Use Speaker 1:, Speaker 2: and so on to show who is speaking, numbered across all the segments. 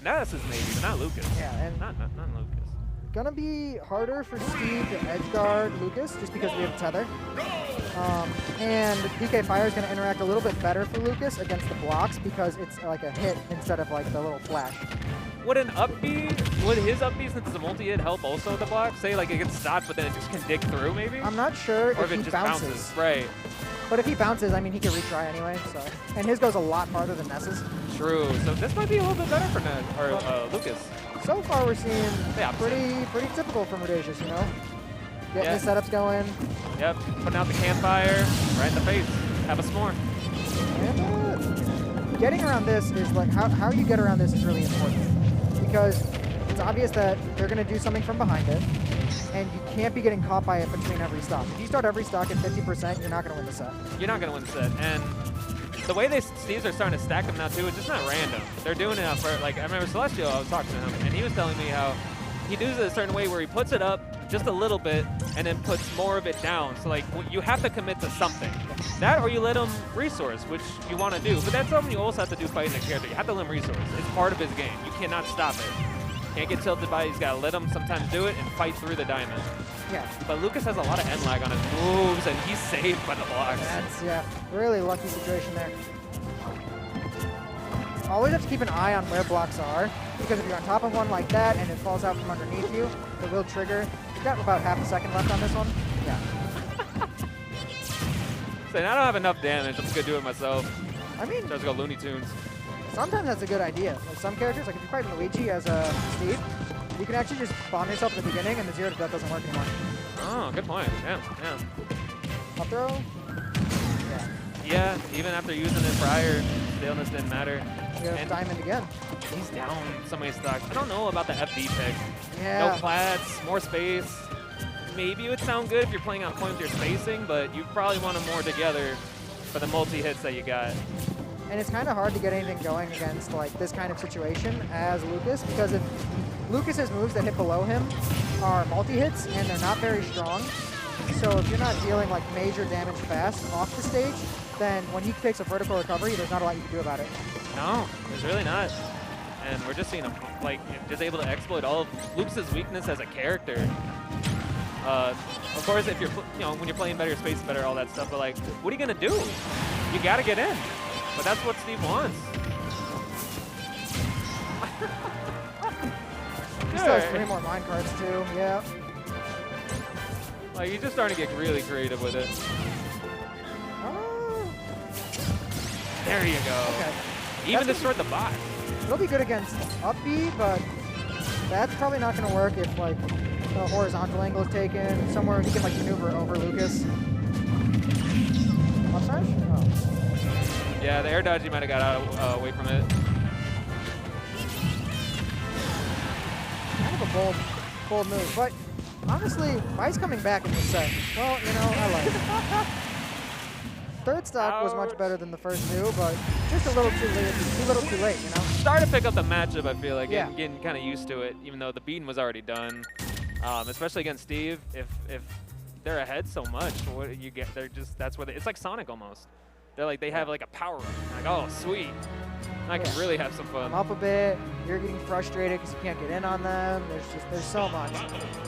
Speaker 1: Ness is maybe, but not Lucas.
Speaker 2: Yeah, and
Speaker 1: not Lucas.
Speaker 2: Gonna be harder for Steve to edge guard Lucas just because we have tether. And PK Fire is gonna interact a little bit better for Lucas against the blocks because it's like a hit instead of like the little flash.
Speaker 1: Would his up B, since it's a multi-hit, help also the block? Say like it gets stopped, but then it just can dig through maybe?
Speaker 2: I'm not sure
Speaker 1: or
Speaker 2: if
Speaker 1: it
Speaker 2: he
Speaker 1: just
Speaker 2: bounces.
Speaker 1: Right.
Speaker 2: But if he bounces, I mean, he can retry anyway, so. And his goes a lot farther than Ness's.
Speaker 1: True. So this might be a little bit better for Ness, or Lucas.
Speaker 2: So far, we're seeing
Speaker 1: Yeah,
Speaker 2: pretty typical from Redacious, you know? Getting
Speaker 1: Yeah.
Speaker 2: the setups going.
Speaker 1: Yep, putting out the campfire, right in the face. Have a s'more.
Speaker 2: And getting around this is like, how you get around this is really important. Because it's obvious that they're going to do something from behind it, and you can't be getting caught by it between every stock. If you start every stock at 50%, you're not going to win the set.
Speaker 1: You're not going to win the set. And the way Steves are starting to stack them now, too, it's just not random. They're doing it for, like, I remember Celestial, I was talking to him, and he was telling me how he does it a certain way where he puts it up just a little bit and then puts more of it down. So, like, you have to commit to something. That or you let him resource, which you want to do. But that's something you also have to do fighting the character. You have to let him resource. It's part of his game. You cannot stop it. Can't get tilted by it. He's got to let him sometimes do it and fight through the diamond.
Speaker 2: Yeah.
Speaker 1: But Lucas has a lot of end lag on his moves, and he's saved by the blocks.
Speaker 2: That's, yeah, really lucky situation there. Always have to keep an eye on where blocks are, because if you're on top of one like that and it falls out from underneath you, it will trigger. You've got about half a second left on this one. Yeah.
Speaker 1: Saying I don't have enough damage, I'm just going to do it myself.
Speaker 2: I mean,
Speaker 1: Tries to go Looney Tunes.
Speaker 2: sometimes that's a good idea. Like some characters, like if you fight Luigi as a Steve, you can actually just bomb yourself at the beginning and the 0 to death doesn't work anymore.
Speaker 1: Oh, good point. Yeah.
Speaker 2: Up throw? Yeah.
Speaker 1: Yeah, even after using it prior, staleness didn't matter.
Speaker 2: We have
Speaker 1: And
Speaker 2: diamond again.
Speaker 1: he's down so many stocks. I don't know about the FD pick.
Speaker 2: Yeah.
Speaker 1: No plats, more space. Maybe it would sound good if you're playing on point with your spacing, but you probably want them more together for the multi-hits that you got.
Speaker 2: And it's kind of hard to get anything going against like this kind of situation as Lucas, because if Lucas's moves that hit below him are multi-hits and they're not very strong, so if you're not dealing like major damage fast off the stage, then when he takes a vertical recovery, there's not a lot you can do about it.
Speaker 1: No, there's really not. And we're just seeing him like just able to exploit all of Lucas's weakness as a character. Of course, if you're when you're playing better, your space is better, all that stuff. But like, what are you gonna do? You gotta get in. But that's what Steve wants.
Speaker 2: He still has 3 more mine cards too. Yeah.
Speaker 1: Like he's just starting to get really creative with it. There you go.
Speaker 2: Okay.
Speaker 1: Even destroyed the bot.
Speaker 2: It'll be good against up B, but that's probably not going to work if like the horizontal angle is taken somewhere he can like maneuver over Lucas. Up smash? Oh.
Speaker 1: Yeah, the air dodge he might have got out away from it.
Speaker 2: Kind of a bold move, but honestly, Vice coming back in this set. Well, you know, I like it. Third stock was much better than the first two, but just a little too late, you know?
Speaker 1: Starting to pick up the matchup, I feel like,
Speaker 2: yeah.
Speaker 1: getting kind of used to it, even though the beating was already done. Especially against Steve, if they're ahead so much, what you get, that's where it's like Sonic almost. They're like, they have like a power up. Like, oh, sweet. I can really have some fun.
Speaker 2: I'm up a bit. You're getting frustrated because you can't get in on them. There's so much.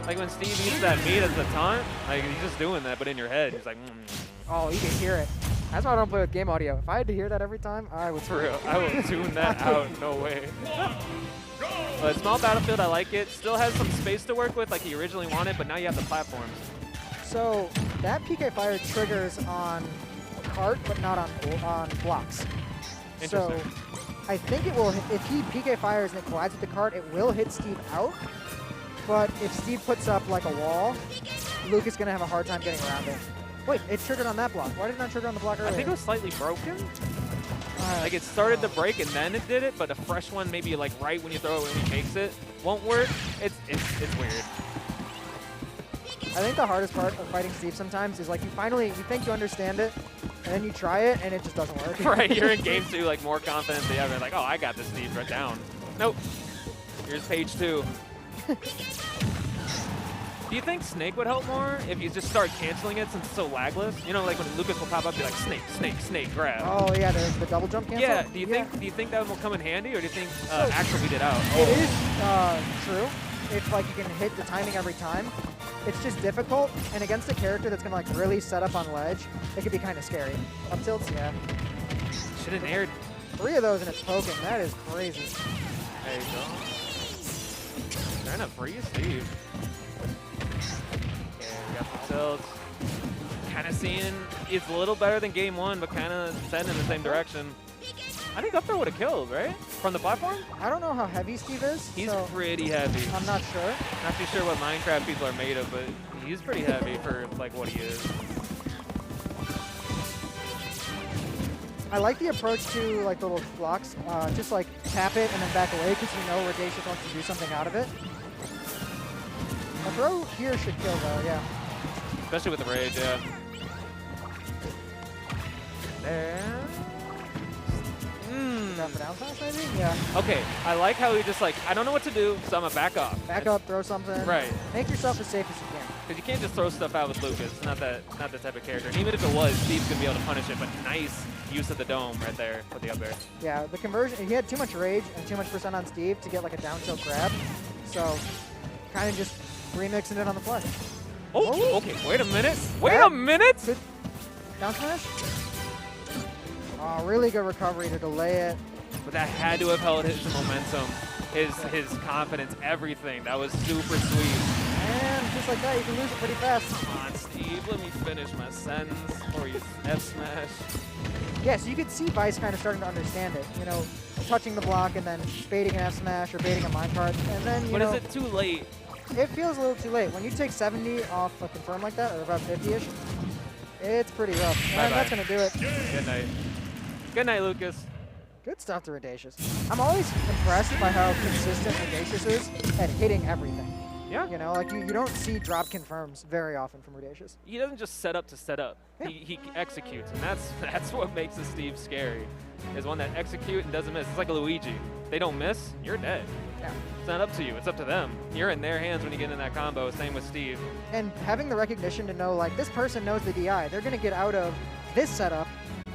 Speaker 1: Like when Steve eats that meat as the taunt, like he's just doing that, but in your head, he's like,
Speaker 2: Oh, you can hear it. That's why I don't play with game audio. If I had to hear that every time, I would.
Speaker 1: For real, I will tune that out. No way. But small battlefield, I like it. Still has some space to work with, like he originally wanted, but now you have the platforms.
Speaker 2: So that PK Fire triggers on cart, but not on blocks. So I think it will. If he PK Fires and it collides with the cart, it will hit Steve out. But if Steve puts up like a wall, Luke is gonna have a hard time getting around it. Wait, it triggered on that block. Why did it not trigger on the block earlier?
Speaker 1: I think it was slightly broken. Like it started to break and then it did it, but a fresh one maybe like right when you throw it when he makes it won't work. It's weird.
Speaker 2: I think the hardest part of fighting Steve sometimes is like you think you understand it, and then you try it and it just doesn't work.
Speaker 1: Right, you're in game 2 like more confident than ever. Like, oh, I got this Steve right down. Nope. Here's page 2. Do you think Snake would help more if you just start canceling it since it's so lagless? You know, like when Lucas will pop up, be like Snake, Snake, Snake, grab.
Speaker 2: Oh yeah, there's the double jump cancel.
Speaker 1: Yeah. Do you think that will come in handy, or do you think actual beat it out?
Speaker 2: It is true. If like you can hit the timing every time, it's just difficult. And against a character that's gonna like really set up on ledge, it could be kind of scary. Up tilts, yeah.
Speaker 1: Should have aired.
Speaker 2: 3 of those and it's poking. That is crazy.
Speaker 1: There you go. Trying to freeze Steve. Yeah, we got the tilts. Kind of seeing it's a little better than game 1, but kind of heading in the same direction. I think up throw would have killed, right? From the platform?
Speaker 2: I don't know how heavy Steve is.
Speaker 1: He's
Speaker 2: so
Speaker 1: pretty heavy.
Speaker 2: I'm not sure.
Speaker 1: Not too sure what Minecraft people are made of, but he's pretty heavy for like what he is.
Speaker 2: I like the approach to like the little blocks. Just like tap it and then back away because you know Redacious wants to do something out of it. A throw here should kill though, yeah.
Speaker 1: Especially with the rage, yeah. There.
Speaker 2: Grab for down smash maybe? Yeah.
Speaker 1: Okay, I like how he just like, I don't know what to do, so I'm gonna back off.
Speaker 2: Back up, throw something.
Speaker 1: Right.
Speaker 2: Make yourself as safe as you can.
Speaker 1: Because you can't just throw stuff out with Lucas. It's not that type of character. And even if it was, Steve's gonna be able to punish it, but nice use of the dome right there with the up air.
Speaker 2: Yeah, the conversion, he had too much rage and too much % on Steve to get like a down tilt grab. So kind of just remixing it on the fly.
Speaker 1: Oh, okay, wait a minute. Wait a minute!
Speaker 2: Good down smash. Oh, really good recovery to delay it.
Speaker 1: But that had to have held his momentum, his confidence, everything. That was super sweet.
Speaker 2: And just like that, you can lose it pretty fast.
Speaker 1: Come on, Steve, let me finish my sentence before you F smash.
Speaker 2: Yeah, so you could see Vice kind of starting to understand it. You know, touching the block and then baiting an F smash or baiting a minecart, and then you know.
Speaker 1: But is it too late?
Speaker 2: It feels a little too late. When you take 70 off a confirm like that, or about 50-ish, it's pretty rough. And that's gonna do it.
Speaker 1: Good night. Good night, Lucas.
Speaker 2: Good stuff to Redacious. I'm always impressed by how consistent Redacious is at hitting everything.
Speaker 1: Yeah.
Speaker 2: You know, like you don't see drop confirms very often from Redacious.
Speaker 1: He doesn't just set up to set up.
Speaker 2: Yeah.
Speaker 1: He executes, and that's what makes a Steve scary. Is one that execute and doesn't miss. It's like a Luigi. They don't miss, you're dead.
Speaker 2: Yeah.
Speaker 1: It's not up to you. It's up to them. You're in their hands when you get in that combo. Same with Steve.
Speaker 2: And having the recognition to know, like, this person knows the DI. They're going to get out of this setup